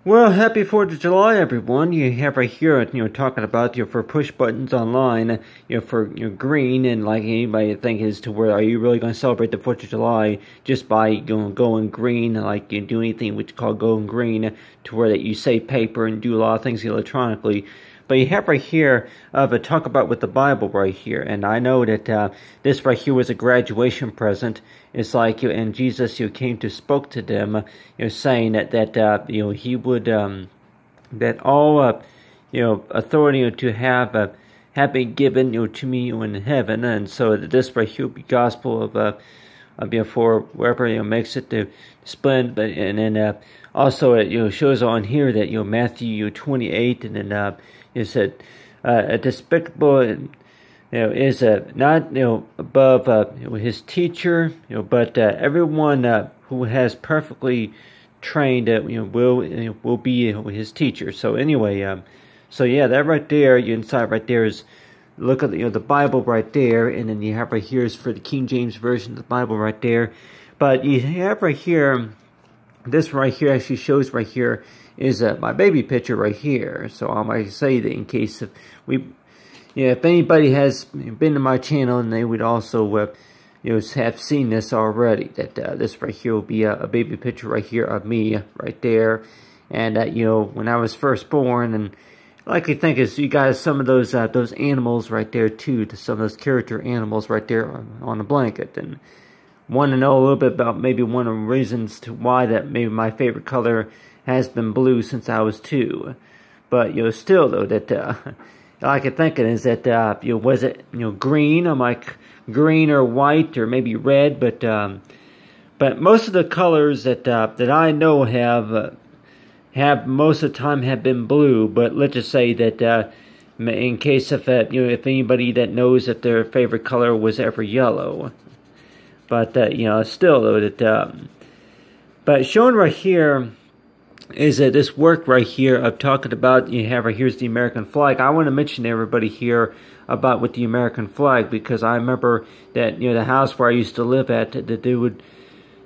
Well, happy 4th of July, everyone. You have right here, talking about, for push buttons online, for, green, and like anybody think is to where are you really going to celebrate the 4th of July just by going green, like you do anything which is called going green, to where that you save paper and do a lot of things electronically. But you have right here a talk about with the Bible right here, and I know that this right here was a graduation present. It's like and Jesus came to spoke to them, saying that he would that all authority to have been given to me in heaven, and so this right here will be gospel of for wherever makes it to spend, but and then also it shows on here that Matthew 28, and then it said a despicable is not above his teacher, but everyone who has perfectly trained will be his teacher. So anyway, so yeah, that right there, inside right there is look at the Bible right there, and then you have right here is for the King James version of the Bible right there. But you have right here, this right here actually shows right here is my baby picture right here. So I might say that in case if anybody has been to my channel, and they would also have seen this already, that this right here will be a baby picture right here of me right there, and when I was first born, and I like to think is you guys some of those animals right there too, to some of those character animals right there on the blanket, and want to know a little bit about maybe one of the reasons to why that maybe my favorite color has been blue since I was 2. But still though, that I could think it is that was it green? I'm like green or white or maybe red, but most of the colors that I know have most of the time have been blue. But let's just say that in case of if anybody that knows that their favorite color was ever yellow. But still though that but shown right here is this work right here of talking about you have right here's the American flag. I want to mention to everybody here about with the American flag, because I remember that the house where I used to live at, that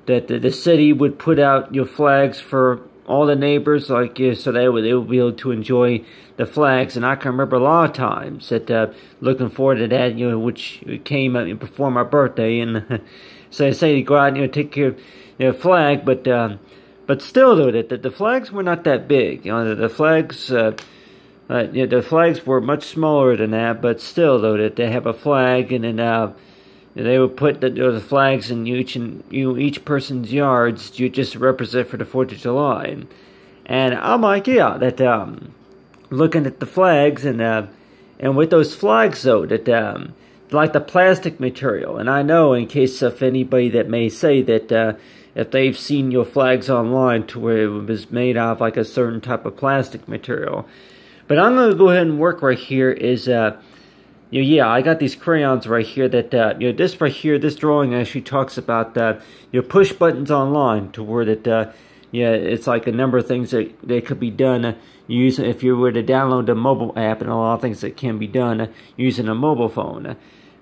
the city would put out flags for all the neighbors, like so they would be able to enjoy the flags. And I can remember a lot of times that looking forward to that, which came before my birthday, and so they say to go out and take care of flag, but still though that the flags were not that big. The flags the flags were much smaller than that, but still though that they have a flag, and then they would put the flags in each person's yards just to represent for the 4th of July. And I'm like, yeah, that looking at the flags, and with those flags though that like the plastic material, and I know in case of anybody that may say that if they've seen your flags online to where it was made out of like a certain type of plastic material. But I'm going to go ahead and work right here is yeah, I got these crayons right here that this right here, this drawing actually talks about push buttons online, to where that yeah, it's like a number of things that could be done using if you were to download the mobile app, and a lot of things that can be done using a mobile phone.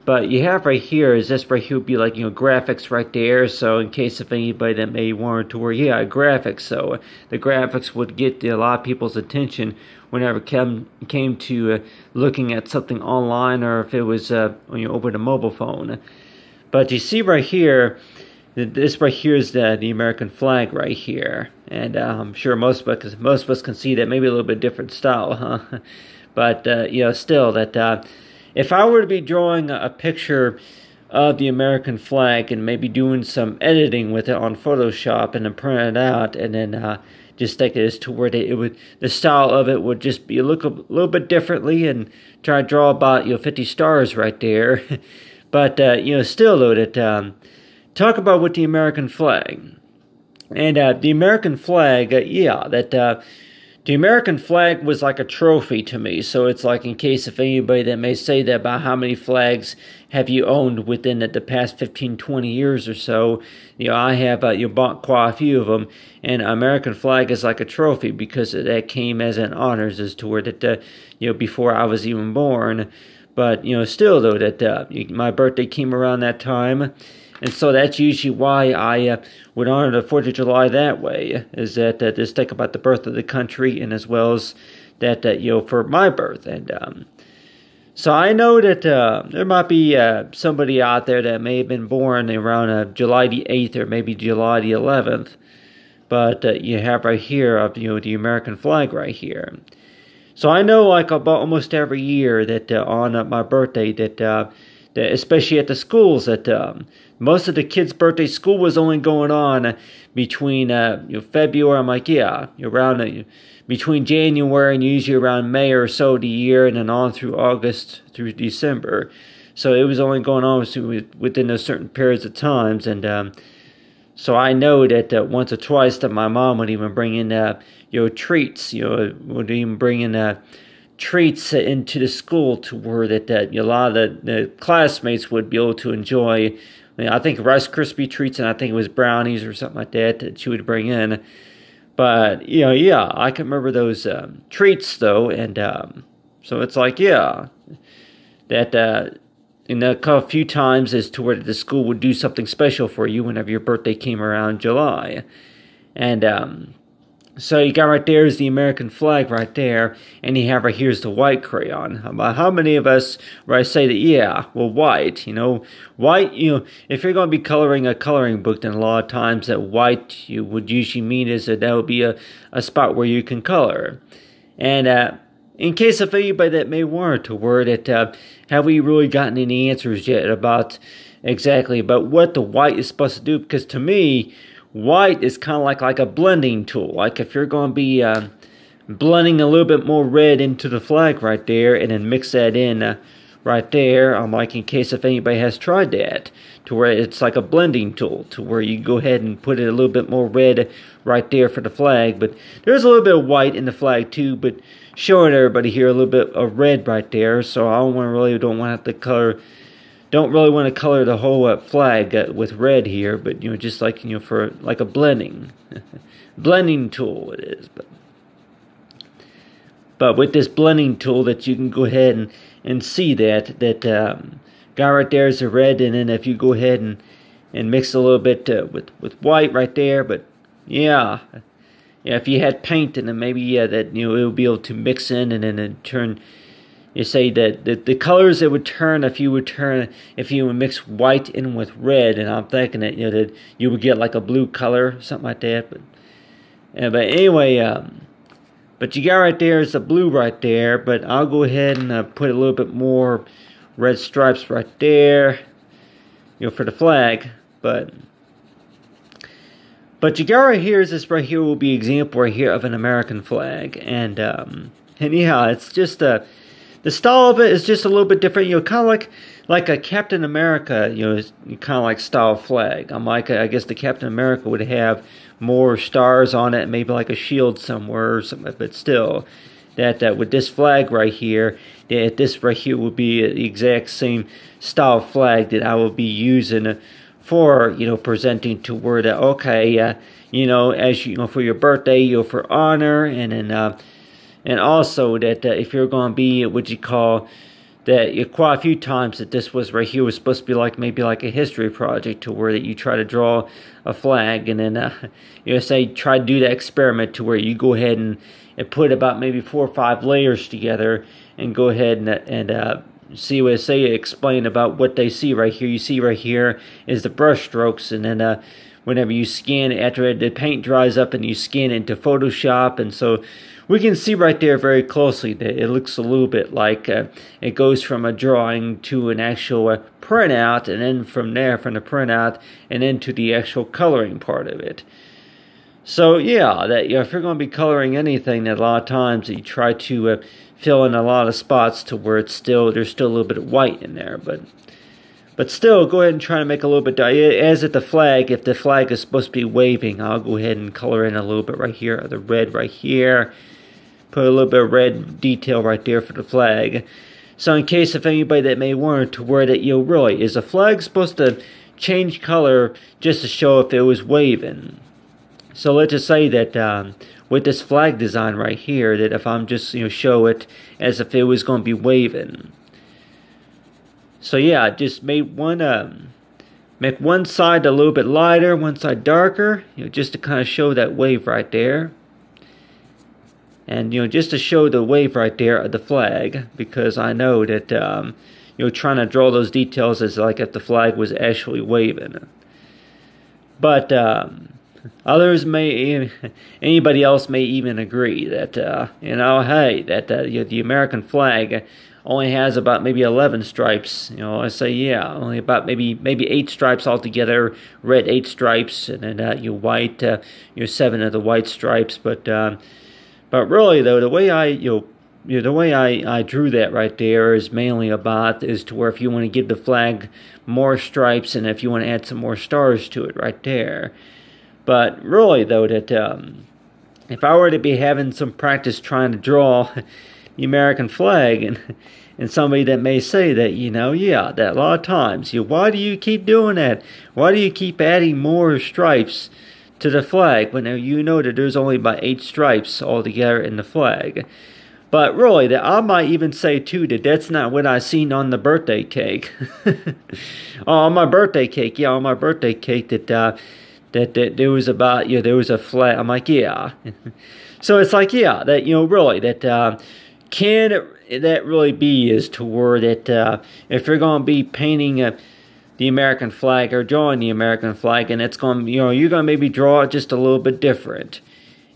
But you have right here is this right here would be like graphics right there. So in case of anybody that may want to work, yeah, graphics. So the graphics would get a lot of people's attention whenever it came to looking at something online, or if it was over the mobile phone. But you see right here, this right here is the American flag right here, and I'm sure most of us can see that maybe a little bit different style, huh? But still that. If I were to be drawing a picture of the American flag and maybe doing some editing with it on Photoshop and then print it out, and then just take it as to where the style of it would just be look a little bit differently, and try to draw about 50 stars right there. But still though that talk about with the American flag, and the American flag, yeah, that. The American flag was like a trophy to me, so it's like in case of anybody that may say that about how many flags have you owned within the past 15, 20 years or so, I have bought quite a few of them, and American flag is like a trophy because that came as an honors as to where that, before I was even born. But, still though that my birthday came around that time, And so that's usually why I would honor the 4th of July that way, is that just think about the birth of the country, and as well as that, for my birth. And so I know that there might be somebody out there that may have been born around July the 8th or maybe July the 11th. But you have right here of the American flag right here. So I know, like, about almost every year that on my birthday that especially at the schools, that most of the kids' birthday, school was only going on between February. I'm like, yeah, around between January and usually around May or so of the year, and then on through August through December. So it was only going on within those certain periods of times. And so I know that once or twice that my mom would even bring in treats, would even bring in treats into the school to where that a lot of the classmates would be able to enjoy. I think Rice Krispie treats, and I think it was brownies or something like that she would bring in. But yeah, I can remember those treats though, and so it's like, yeah, that a few times as to where the school would do something special for you whenever your birthday came around July. And so you got right there is the American flag right there, and you have right here's the white crayon. How many of us say that, yeah, well, white, white, if you're going to be coloring a coloring book, then a lot of times that white you would usually mean is that would be a spot where you can color. And in case of anybody that may wonder to word it, have we really gotten any answers yet about exactly about what the white is supposed to do? Because to me, white is kind of like a blending tool. Like if you're going to be blending a little bit more red into the flag right there, and then mix that in right there. Like in case if anybody has tried that, to where it's like a blending tool, to where you go ahead and put it a little bit more red right there for the flag. But there's a little bit of white in the flag too, but showing everybody here a little bit of red right there. So I don't want to have to color. Don't really want to color the whole flag with red here, but just like for like a blending tool it is. But with this blending tool, that you can go ahead and see that guy right there is the red, and then if you go ahead and mix a little bit with white right there. But yeah, if you had paint, and then maybe that it would be able to mix in and then turn. You say that the colors it would turn if you would mix white in with red, and I'm thinking that that you would get like a blue color, something like that. But anyway, but you got right there is the blue right there. But I'll go ahead and put a little bit more red stripes right there, for the flag. But you got right here is this right here will be an example right here of an American flag, and yeah, it's just the style of it is just a little bit different, kind of like a Captain America, kind of like style flag. I guess the Captain America would have more stars on it, maybe like a shield somewhere or something. But still, that with this flag right here, that this right here would be the exact same style flag that I will be using for presenting to where that okay, as for your birthday, for honor, and then. And also that if you're going to be what you call that quite a few times that this was right here was supposed to be like maybe like a history project, to where that you try to draw a flag, and then say try to do that experiment to where you go ahead and put about maybe 4 or 5 layers together, and go ahead and see what explain about what they see right here. You see right here is the brush strokes, and then whenever you scan after the paint dries up and you scan it into Photoshop, and so we can see right there very closely that it looks a little bit like it goes from a drawing to an actual printout, and then from there, from the printout, and into the actual coloring part of it. So yeah, that if you're going to be coloring anything, that a lot of times you try to fill in a lot of spots to where there's still a little bit of white in there, but still, go ahead and try to make a little bit, as at the flag, if the flag is supposed to be waving, I'll go ahead and color in a little bit right here, the red right here. Put a little bit of red detail right there for the flag. So in case of anybody that may wonder to where that, really, is the flag supposed to change color just to show if it was waving? So let's just say that with this flag design right here, that if I'm just, show it as if it was going to be waving. So yeah, I just made one Make one side a little bit lighter, one side darker, just to kind of show that wave right there. And, just to show the wave right there of the flag, because I know that, trying to draw those details is like if the flag was actually waving. But others anybody else may even agree that, hey, that the American flag only has about maybe 11 stripes. I say, yeah, only about maybe 8 stripes altogether, red 8 stripes, and then white, 7 of the white stripes. But really though, the way I drew that right there is mainly is to where if you want to give the flag more stripes and if you want to add some more stars to it right there. But really though, that if I were to be having some practice trying to draw the American flag, and somebody that may say that, that a lot of times, why do you keep doing that? Why do you keep adding more stripes to the flag when you know that there's only about 8 stripes altogether in the flag? But really, that I might even say too that that's not what I seen on the birthday cake. On my birthday cake, that there was about, there was a flag. I'm like, yeah. So it's like, yeah, that, really, that can that really be is to where that if you're going to be painting the American flag or drawing the American flag, and it's going, you're going to maybe draw it just a little bit different,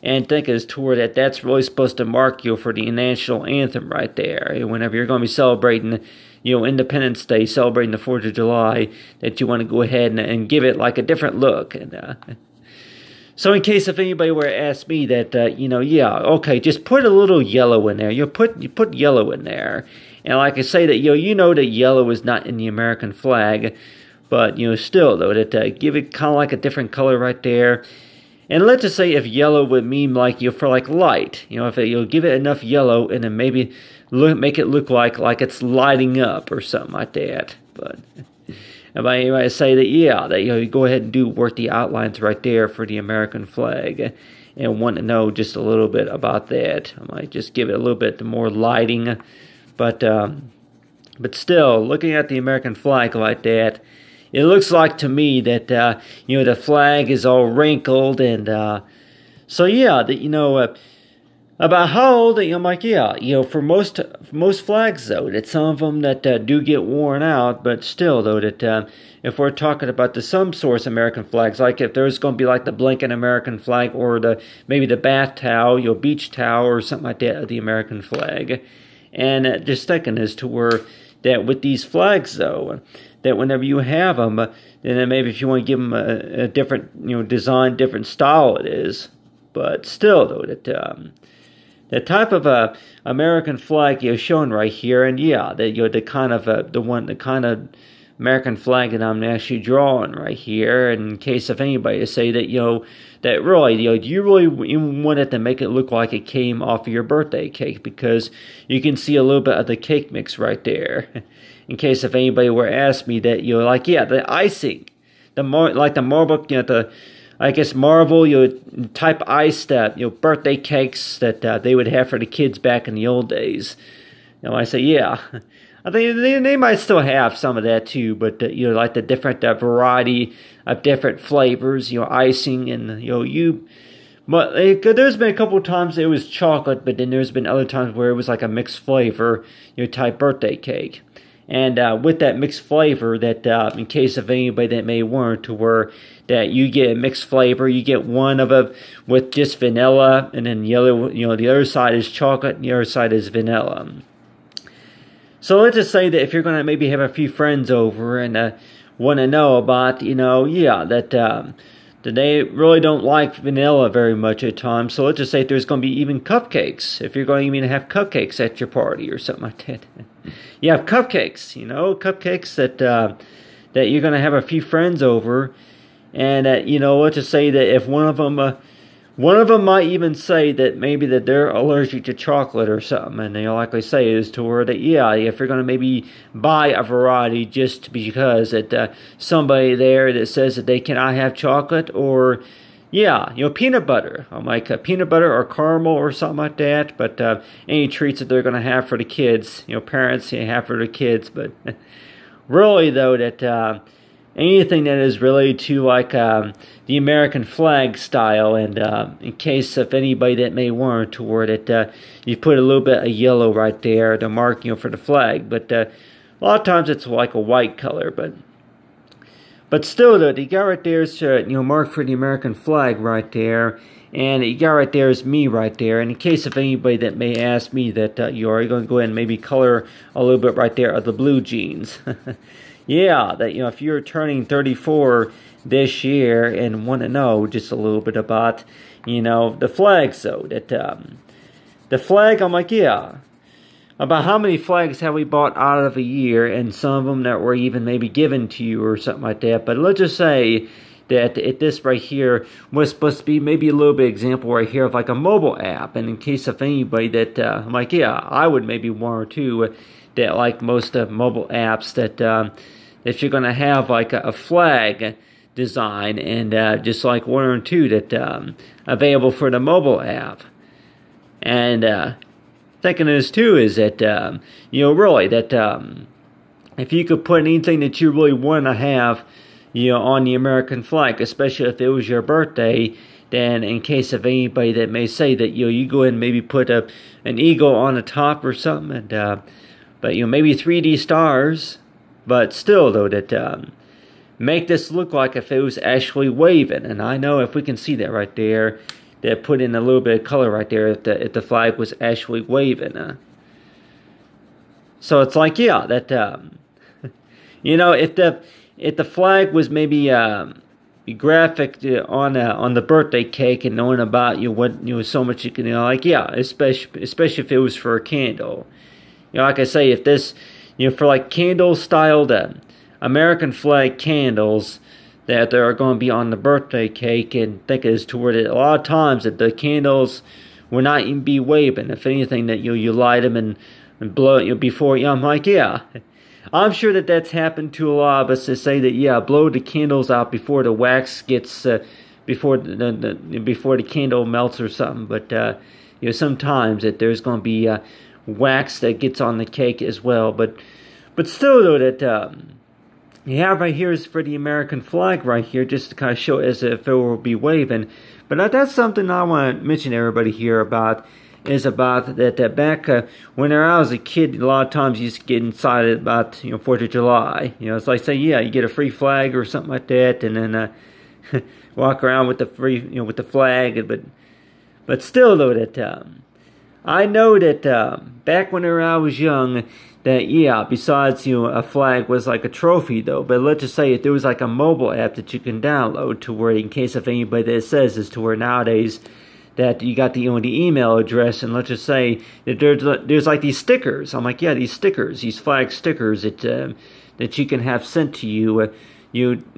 and think as to where that's really supposed to mark you for the national anthem right there. Whenever you're going to be celebrating, Independence Day, celebrating the 4th of July, that you want to go ahead and give it like a different look. And so in case if anybody were to ask me that, yeah, okay, just put a little yellow in there. You put yellow in there. And like I say that, that yellow is not in the American flag, but, still, though, that give it kind of like a different color right there. And let's just say if yellow would mean like, for like light, if you'll give it enough yellow and then maybe make it look like it's lighting up or something like that. But I might say that, yeah, that you go ahead and work the outlines right there for the American flag, and want to know just a little bit about that. I might just give it a little bit more lighting, but still, looking at the American flag like that, it looks like to me that the flag is all wrinkled, and so yeah, that about how old, I'm like, yeah, for most flags, though, that some of them that do get worn out, but still, though, that if we're talking about some source American flags, like if there's going to be like the blanket American flag, or maybe the bath towel, beach towel, or something like that of the American flag, and just thinking as to where that with these flags, though, that whenever you have them, then maybe if you want to give them a different, design, different style it is, but still, though, that the type of American flag shown right here, and yeah, that the kind of the kind of American flag that I'm actually drawing right here. And in case of anybody to say that that really do you really want it to make it look like it came off of your birthday cake, because you can see a little bit of the cake mix right there. In case if anybody were to ask me that like, yeah, the icing, like the marble, the I guess Marvel, type ice that, birthday cakes that they would have for the kids back in the old days. I say, yeah, I think they might still have some of that too, but like the different variety of different flavors, icing, and but there's been a couple of times it was chocolate, but then there's been other times where it was like a mixed flavor, type birthday cake. And with that mixed flavor, that in case of anybody that may want to where that you get a mixed flavor, you get one of it with just vanilla, and then yellow, the other side is chocolate, and the other side is vanilla. So let's just say that if you're going to maybe have a few friends over and want to know about, yeah, that they really don't like vanilla very much at times. So let's just say if there's going to be even cupcakes, if you're going to even have cupcakes at your party or something like that. You have cupcakes, cupcakes that you're going to have a few friends over, and let's just say that if one of them might even say that maybe that they're allergic to chocolate or something, and they'll likely say is to where that, yeah, if you're going to maybe buy a variety just because that somebody there that says that they cannot have chocolate, or yeah, peanut butter. I'm like peanut butter or caramel or something like that. But any treats that they're going to have for the kids, parents have for the kids. But really, though, that anything that is related to like the American flag style. And in case of anybody that may wonder toward it, you put a little bit of yellow right there to mark, for the flag. But a lot of times it's like a white color. But still, though, you got right there is mark for the American flag right there. And you got right there is me right there. And in case of anybody that may ask me that you are going to go ahead and maybe color a little bit right there of the blue jeans. Yeah, that if you're turning 34 this year and want to know just a little bit about the flag, so that the flag, I'm like, yeah, about how many flags have we bought out of a year, and some of them that were even maybe given to you or something like that. But let's just say that this right here was supposed to be maybe a little bit example right here of like a mobile app. And in case of anybody that I'm like, yeah, I would maybe one or two that like most of mobile apps that if you're going to have like a flag design, and just like one or two that available for the mobile app. And thinking this too is that really that if you could put anything that you really want to have on the American flag, especially if it was your birthday, then in case of anybody that may say that you go ahead and maybe put an eagle on the top or something, and but maybe 3D stars. But still, though, that make this look like if it was actually waving. And I know if we can see that right there, that put in a little bit of color right there if the flag was actually waving. So it's like, yeah, that if the flag was maybe graphic on the birthday cake, and knowing about what so much you can like, yeah, especially if it was for a candle. Like I say, if this for like candle-styled American flag candles that are going to be on the birthday cake, and think is toward it a lot of times that the candles will not even be waving. If anything, that you light them and blow before. I'm like, yeah, I'm sure that's happened to a lot of us to say that, yeah, blow the candles out before the wax gets before the candle melts or something. But sometimes that there's going to be wax that gets on the cake as well. But still, though, that you have right here is for the American flag right here, just to kind of show as if it will be waving. But that's something I want to mention to everybody here about, is about that back when I was a kid, a lot of times you used to get excited about 4th of July. It's like, say, yeah, you get a free flag or something like that, and then walk around with the free with the flag. But still, though, that I know that back when I was young, that yeah, besides a flag was like a trophy though. But let's just say if there was like a mobile app that you can download to where, in case of anybody that says this, to where nowadays that you got the email address, and let's just say that there's like these stickers. I'm like, yeah, these stickers, these flag stickers that you can have sent to you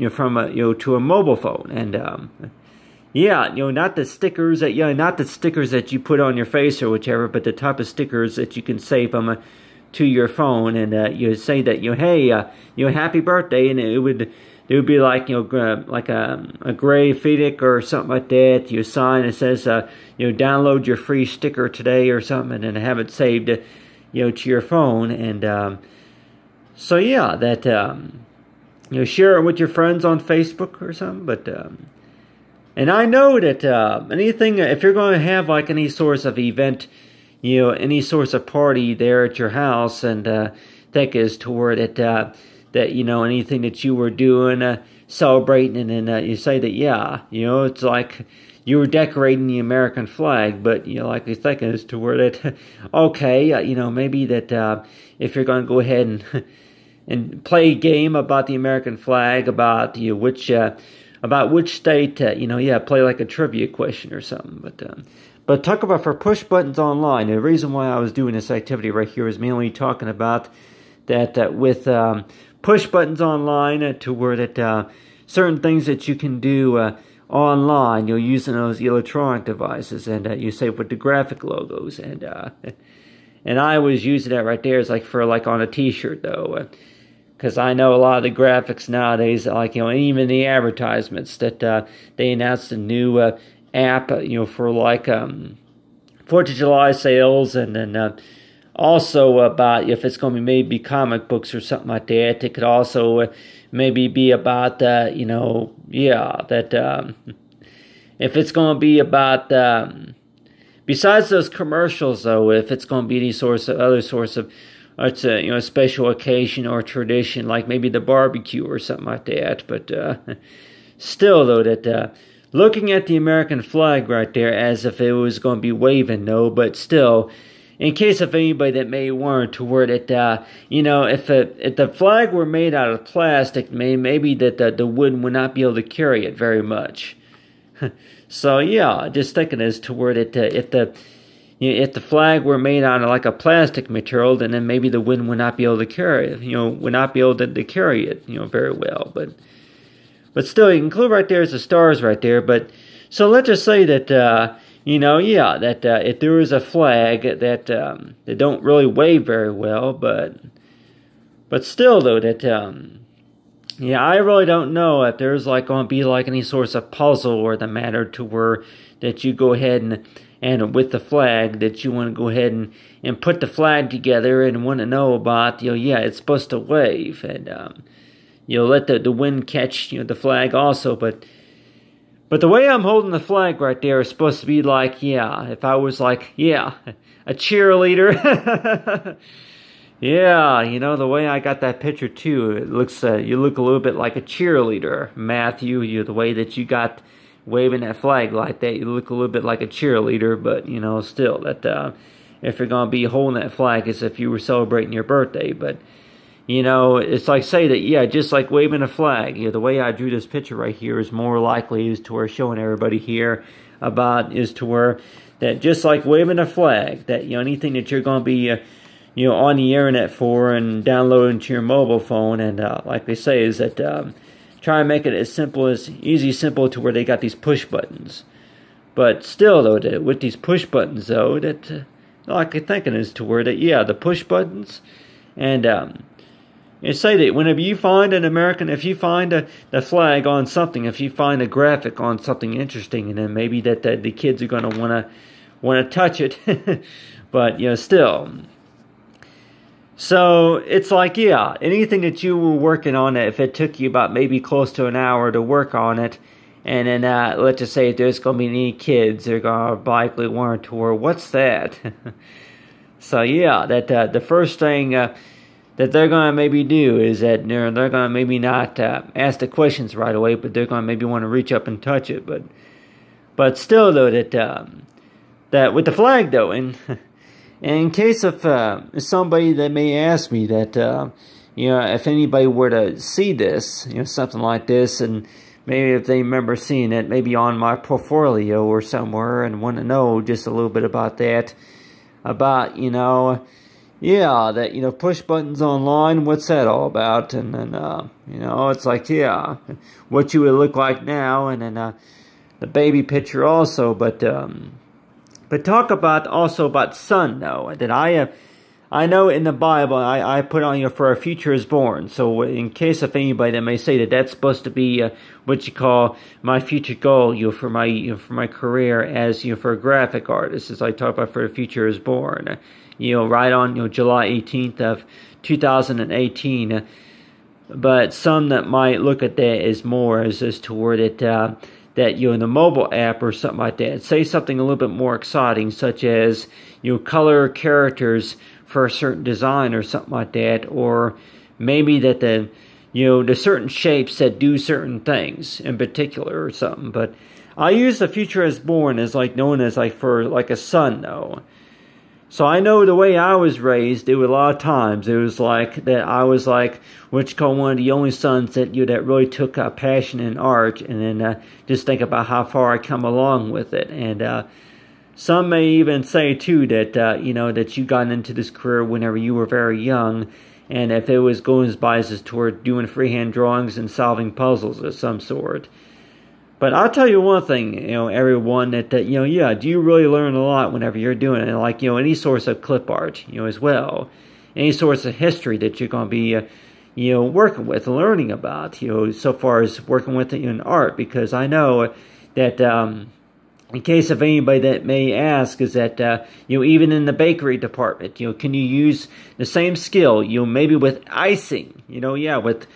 from to a mobile phone. And yeah, not the stickers that not the stickers that you put on your face or whichever, but the type of stickers that you can save them to your phone, and you say that hey, happy birthday, and it would be like like a gray FedEx or something like that. You sign, it says download your free sticker today or something, and have it saved to your phone. And so yeah, that share it with your friends on Facebook or something. But and I know that anything, if you're going to have like any source of event, any source of party there at your house, and think is toward it that anything that you were doing, celebrating, and then you say that, yeah, it's like you were decorating the American flag, but like you're thinking is toward it, okay, maybe that if you're going to go ahead and play a game about the American flag, about which state, play like a trivia question or something. But talk about for push buttons online. The reason why I was doing this activity right here is mainly talking about that with push buttons online, to where that certain things that you can do online, using those electronic devices, and you say with the graphic logos, and I was using that right there as like for like on a T-shirt though. Because I know a lot of the graphics nowadays, like even the advertisements that they announced a new app, for like 4th of July sales, and then also about if it's going to be maybe comic books or something like that. It could also maybe be about, you know, yeah, that if it's going to be about, besides those commercials, though, if it's going to be any other source of, it's a, you know, special occasion or tradition, like maybe the barbecue or something like that. But still, though, that looking at the American flag right there as if it was going to be waving, no, but still, in case of anybody that may want to word it, you know, if the flag were made out of plastic, maybe that the wood would not be able to carry it very much. So yeah, just thinking as to word it, if the flag were made out of like a plastic material, then maybe the wind would not be able to carry it, you know, would not be able to carry it, you know, very well. But still, you can include right there as the stars right there. But so let's just say that, you know, yeah, that if there was a flag that don't really wave very well, but still though that yeah, I really don't know if there's like going to be like any sorts of puzzle or the matter to where that you go ahead and with the flag that you want to go ahead and put the flag together and want to know about, you know, yeah, it's supposed to wave and you'll let the wind catch, you know, the flag also, but the way I'm holding the flag right there is supposed to be like, yeah, if I was like, yeah, a cheerleader. Yeah, you know, the way I got that picture too, it looks, you look a little bit like a cheerleader, Matthew. The way that you got waving that flag like that, you look a little bit like a cheerleader, but, you know, still, that if you're going to be holding that flag as if you were celebrating your birthday, but, you know, it's like say that, yeah, just like waving a flag, you know, the way I drew this picture right here is more likely is to where showing everybody here about is to where that just like waving a flag, that, you know, anything that you're going to be, you know, on the internet for and downloading to your mobile phone, and like they say is that try and make it as simple to where they got these push buttons. But still though, with these push buttons though, that like I'm thinking is to where that, yeah, the push buttons, and you say that whenever you find an American, if you find the flag on something, if you find a graphic on something interesting, and then maybe that the kids are going to want to touch it, but, you know, still. So it's like, yeah, anything that you were working on, if it took you about maybe close to an hour to work on it, and then let's just say if there's going to be any kids, they're going to likely want to, or what's that? So yeah, that the first thing that they're going to maybe do is that they're going to maybe not ask the questions right away, but they're going to maybe want to reach up and touch it. But still though, that with the flag though, and in case of somebody that may ask me that, you know, if anybody were to see this, you know, something like this, and maybe if they remember seeing it, maybe on my portfolio or somewhere, and want to know just a little bit about that, about, you know, yeah, that, you know, push buttons online, what's that all about? And then, you know, it's like, yeah, what you would look like now, and then the baby picture also, but talk about also about sun though, that I know in the Bible I put on, you know, for a future is born. So in case of anybody that may say that that's supposed to be what you call my future goal, you know, for my career as, you know, for a graphic artist, as I talk about for the future is born, you know, right on, you know, July 18th of 2018. But some that might look at that as more as toward it. That, you know, in the mobile app or something like that, say something a little bit more exciting, such as, you know, color characters for a certain design or something like that, or maybe that the certain shapes that do certain things in particular or something. But I use the future as born as like known as like for like a sun though. So I know the way I was raised, it was a lot of times, it was like that I was like, what you call one of the only sons that, you know, that really took a passion in art, and then just think about how far I come along with it. And some may even say too that, you know, that you got into this career whenever you were very young, and if it was going by as toward doing freehand drawings and solving puzzles of some sort. But I'll tell you one thing, you know, everyone, that you know, yeah, do you really learn a lot whenever you're doing it? Like, you know, any source of clip art, you know, as well. Any source of history that you're going to be, you know, working with, learning about, you know, so far as working with it in art. Because I know that, in case of anybody that may ask, is that even in the bakery department, can you use the same skill, maybe with icing, food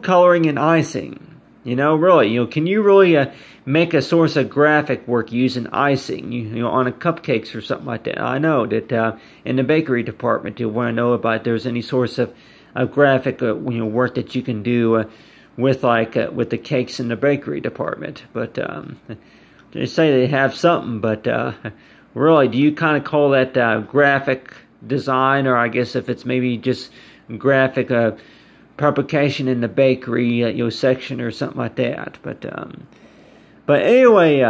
coloring and icing, really, can you really make a source of graphic work using icing, on a cupcakes or something like that? I know that in the bakery department, you want to know about if there's any source of graphic work that you can do with with the cakes in the bakery department. But they say they have something, but really, do you kind of call that graphic design, or I guess if it's maybe just graphic publication in the bakery section or something like that? But anyway,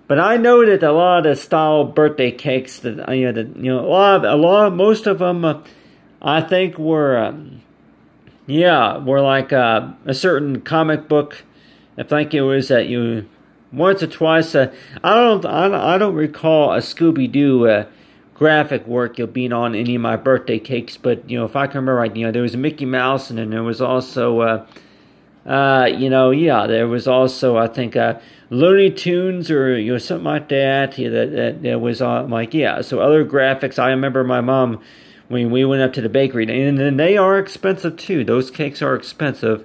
but I know that a lot of the style birthday cakes that most of them I think were were like a certain comic book. I think it was that once or twice. I don't recall a Scooby-Doo graphic work being on any of my birthday cakes, but if I can remember right, there was a Mickey Mouse, and then there was also there was also, I think, Looney Tunes or something like that. That was so other graphics. I remember my mom, when we went up to the bakery, and they are expensive too. Those cakes are expensive,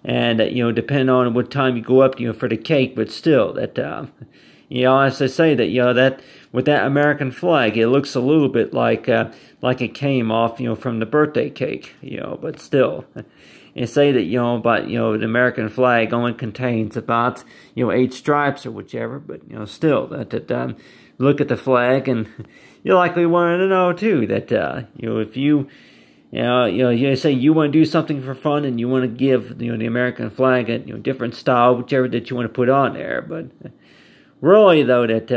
and depending on what time you go up, for the cake. But still, that as I say, that that with that American flag, it looks a little bit like it came off from the birthday cake. But still, and say that about the American flag only contains about 8 stripes or whichever. But still, that look at the flag, and you likely want to know too that if you say you want to do something for fun and you want to give the American flag a different style, whichever that you want to put on there. But really though, that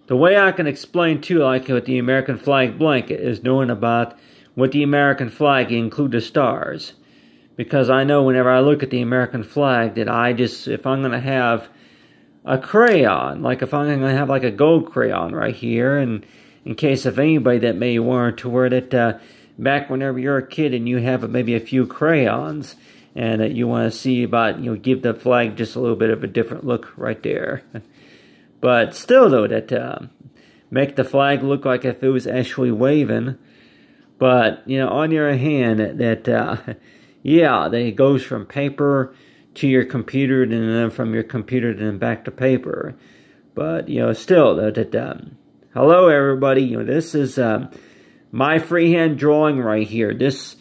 the way I can explain too, like with the American flag blanket, is knowing about what the American flag include the stars, because I know whenever I look at the American flag that if I'm going to have a crayon, like if I'm going to have like a gold crayon right here, and in case of anybody that may want to wear that back whenever you're a kid and you have maybe a few crayons, and that you want to see about, give the flag just a little bit of a different look right there. But still though, that make the flag look like if it was actually waving. But, on the other hand, that that it goes from paper to your computer, and then from your computer then back to paper. But still that hello everybody, this is my freehand drawing right here. This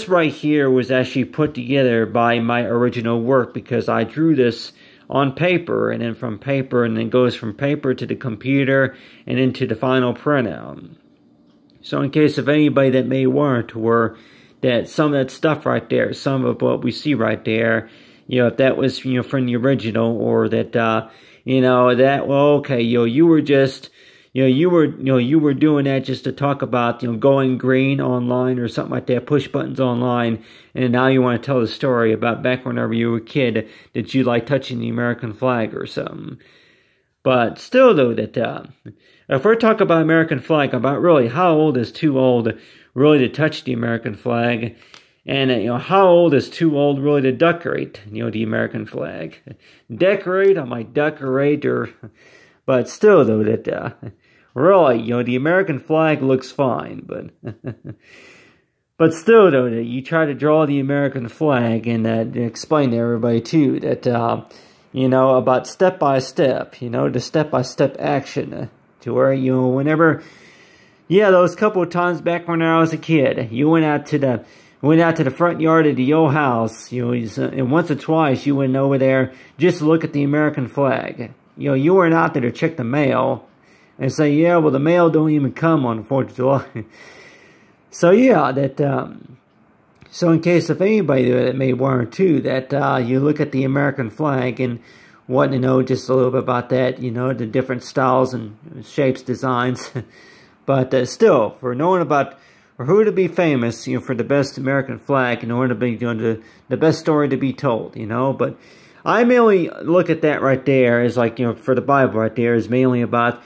right here was actually put together by my original work, because I drew this on paper, and then from paper, and then goes from paper to the computer and into the final printout. So in case of anybody that may want to wear that, some of that stuff right there, some of what we see right there, if that was, from the original, or that, you were just, you were doing that just to talk about, going green online or something like that, push buttons online, and now you want to tell the story about back whenever you were a kid that you like touching the American flag or something. But still though, that, if we're talking about American flag, about really how old is too old really to touch the American flag, and how old is too old really to decorate the American flag. Decorate, I might decorate, but still though, that really the American flag looks fine, but still though, that you try to draw the American flag and explain to everybody too that about step by step, the step-by-step action, to where, whenever, those couple of times back when I was a kid, you went out to the front yard of the old house, and once or twice you went over there just to look at the American flag. You weren't out there to check the mail and say, well, the mail don't even come on the 4th of July. So, so in case of anybody that may want to, that you look at the American flag and want to know just a little bit about that, the different styles and shapes, designs. But still, for knowing about, or who to be famous, for the best American flag, in order to be the best story to be told, But I mainly look at that right there as like, for the Bible right there is mainly about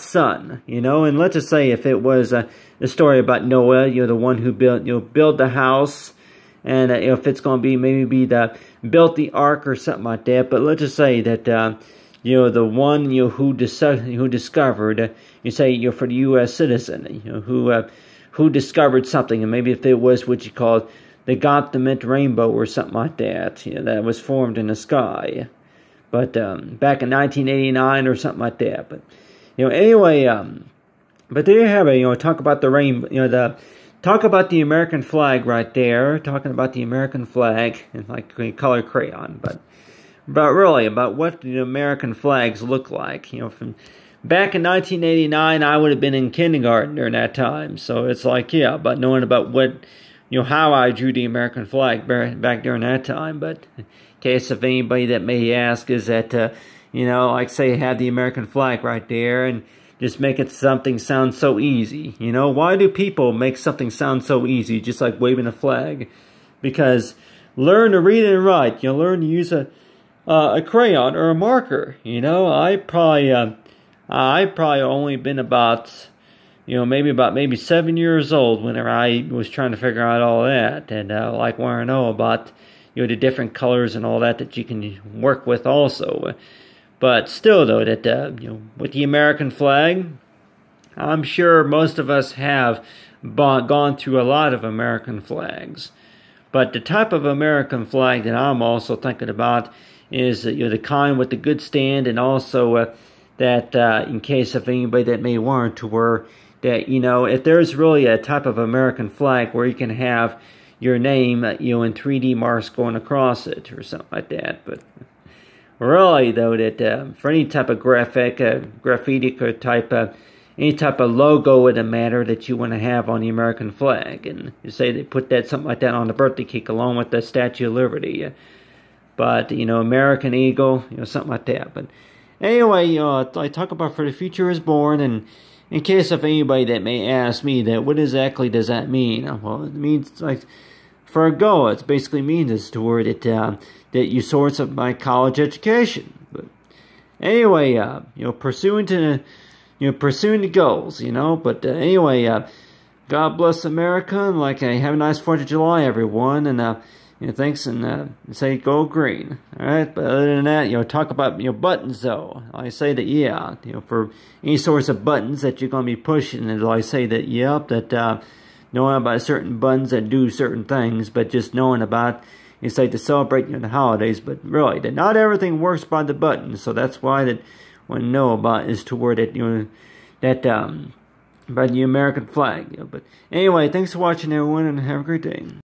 sun, And let's just say if it was a story about Noah, the one who built the house, and if it's going to be maybe the built the ark or something like that. But let's just say that the one who discovered, you say for the U.S. citizen, who discovered something, and maybe if it was what you call the Gothamant rainbow or something like that, that was formed in the sky, but back in 1989 or something like that. But anyway, but there you have it. Talk about the rainbow, talk about the American flag right there. Talking about the American flag in like color crayon, but really about what the American flags look like. From back in 1989, I would have been in kindergarten during that time. So it's like, about knowing about what, how I drew the American flag back during that time. But in case of anybody that may ask, is that, like say have the American flag right there and just make it something sound so easy. Why do people make something sound so easy, just like waving a flag? Because learn to read and write. Learn to use a crayon or a marker. I probably only been about, maybe 7 years old whenever I was trying to figure out all that, and like want to know about, the different colors and all that you can work with also. But still, though, that with the American flag, I'm sure most of us have gone through a lot of American flags. But the type of American flag that I'm also thinking about is the kind with the good stand, and also that in case of anybody that may want to wear that, if there's really a type of American flag where you can have your name, in 3D marks going across it or something like that. But really, though, that for any type of graffiti type any type of logo in a matter that you want to have on the American flag, and you say they put that something like that on the birthday cake along with the Statue of Liberty. But American Eagle, something like that. But anyway, I talk about for the future is born, and in case of anybody that may ask me that, what exactly does that mean? Well, it means like for a go, it basically means is toward it that you source of my college education. But anyway, pursuing the goals, But anyway, God bless America, and like have a nice 4th of July, everyone, and thanks, and say go green. All right, but other than that, talk about buttons though. I say that for any sorts of buttons that you're gonna be pushing, and I say that that knowing about certain buttons that do certain things, but just knowing about it's like to celebrate the holidays. But really, that not everything works by the buttons. So that's why that want to know about is toward it that by the American flag. But anyway, thanks for watching, everyone, and have a great day.